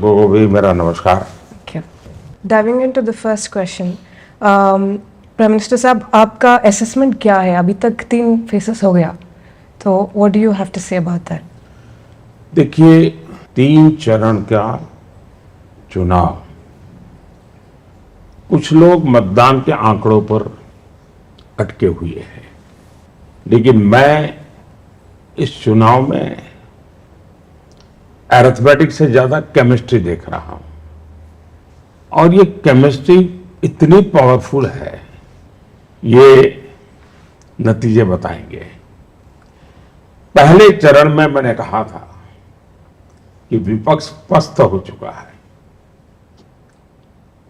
वो भी मेरा नमस्कार। Okay. Diving into the first question, prime minister साहब, आपका असेसमेंट क्या है? अभी तक 3 फेसेस हो गया, तो what do you have to say about that? देखिए, 3 चरण का चुनाव, कुछ लोग मतदान के आंकड़ों पर अटके हुए हैं, लेकिन मैं इस चुनाव में अरिथमेटिक से ज्यादा केमिस्ट्री देख रहा हूं। और ये केमिस्ट्री इतनी पावरफुल है, ये नतीजे बताएंगे। पहले चरण में मैंने कहा था कि विपक्ष पस्त हो चुका है।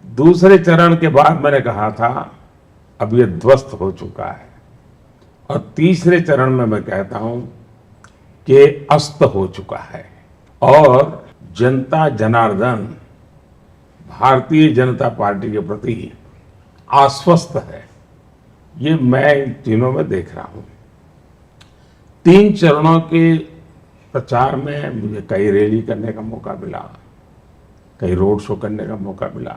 दूसरे चरण के बाद मैंने कहा था अब ये ध्वस्त हो चुका है। और तीसरे चरण में मैं कहता हूं कि अस्त हो चुका है। और जनता जनार्दन भारतीय जनता पार्टी के प्रति आश्वस्त है। ये मैं इन तीनों में देख रहा हूं। 3 चरणों के प्रचार में मुझे कई रैली करने का मौका मिला, कई रोड शो करने का मौका मिला,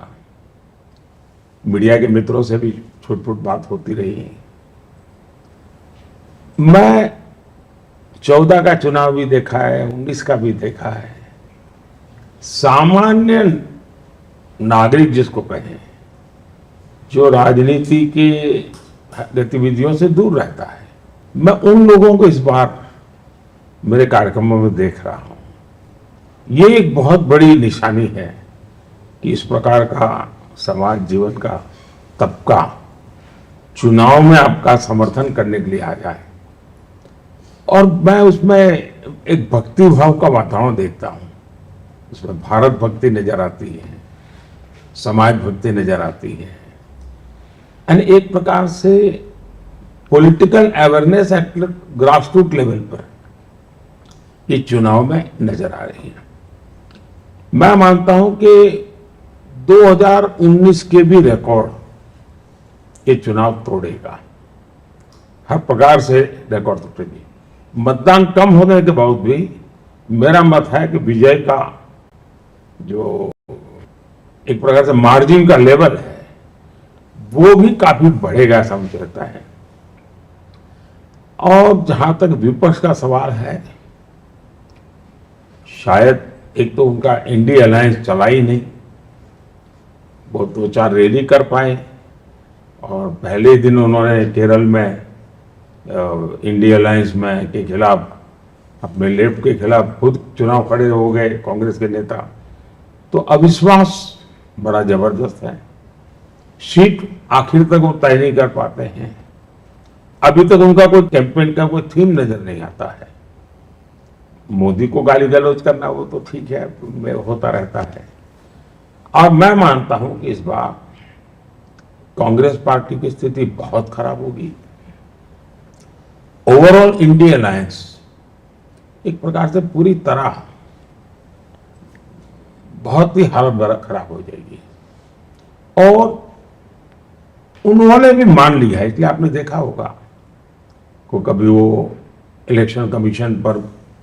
मीडिया के मित्रों से भी छुट फुट बात होती रही। मैं 14 का चुनाव भी देखा है, 19 का भी देखा है। सामान्य नागरिक जिसको कहें, जो राजनीति के गतिविधियों से दूर रहता है, मैं उन लोगों को इस बार मेरे कार्यक्रमों में देख रहा हूं। ये एक बहुत बड़ी निशानी है कि इस प्रकार का समाज जीवन का तबका चुनाव में आपका समर्थन करने के लिए आ जाए। और मैं उसमें एक भक्ति भाव का वातावरण देखता हूं। उसमें भारत भक्ति नजर आती है, समाज भक्ति नजर आती है, यानी एक प्रकार से political awareness at grassroot level पर ये चुनाव में नजर आ रही है। मैं मानता हूं कि 2019 के भी रिकॉर्ड ये चुनाव तोड़ेगा, हर प्रकार से रिकॉर्ड तोड़ेगी। मतदान कम होने के बावजूद भी मेरा मत है कि विजय का जो एक प्रकार से मार्जिन का लेवल है वो भी काफी बढ़ेगा, ऐसा मुझे लगता है। और जहां तक विपक्ष का सवाल है, शायद एक तो उनका इंडिया अलायंस चला ही नहीं, वो 2-4 रैली कर पाए। और पहले दिन उन्होंने केरल में इंडिया अलायंस में के खिलाफ, अपने लेफ्ट के खिलाफ खुद चुनाव खड़े हो गए कांग्रेस के नेता। तो अविश्वास बड़ा जबरदस्त है। सीट आखिर तक वो तय नहीं कर पाते हैं। अभी तक उनका कोई कैंपेन का कोई थीम नजर नहीं आता है। मोदी को गाली गलौज करना वो तो ठीक है, में होता रहता है। और मैं मानता हूं कि इस बार कांग्रेस पार्टी की स्थिति बहुत खराब होगी। ओवरऑल इंडिया अलायंस एक प्रकार से पूरी तरह बहुत ही हालत खराब हो जाएगी। और उन्होंने भी मान लिया है, इसलिए आपने देखा होगा को कभी वो इलेक्शन कमीशन पर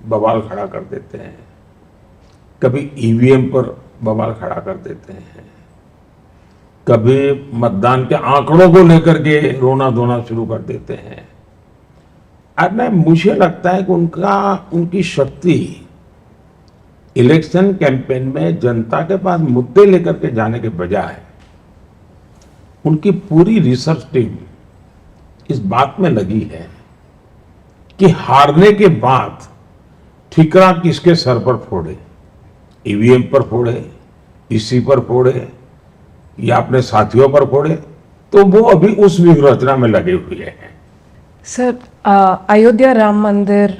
बवाल खड़ा कर देते हैं, कभी ईवीएम पर बवाल खड़ा कर देते हैं, कभी मतदान के आंकड़ों को लेकर के रोना धोना शुरू कर देते हैं। अब मुझे लगता है कि उनकी शक्ति इलेक्शन कैंपेन में जनता के पास मुद्दे लेकर के जाने के बजाय उनकी पूरी रिसर्च टीम इस बात में लगी है कि हारने के बाद ठिकरा किसके सर पर फोड़े, ईवीएम पर फोड़े, ईसी पर फोड़े या अपने साथियों पर फोड़े। तो वो अभी उस व्यूह रचना में लगे हुए हैं। सर, अयोध्या राम मंदिर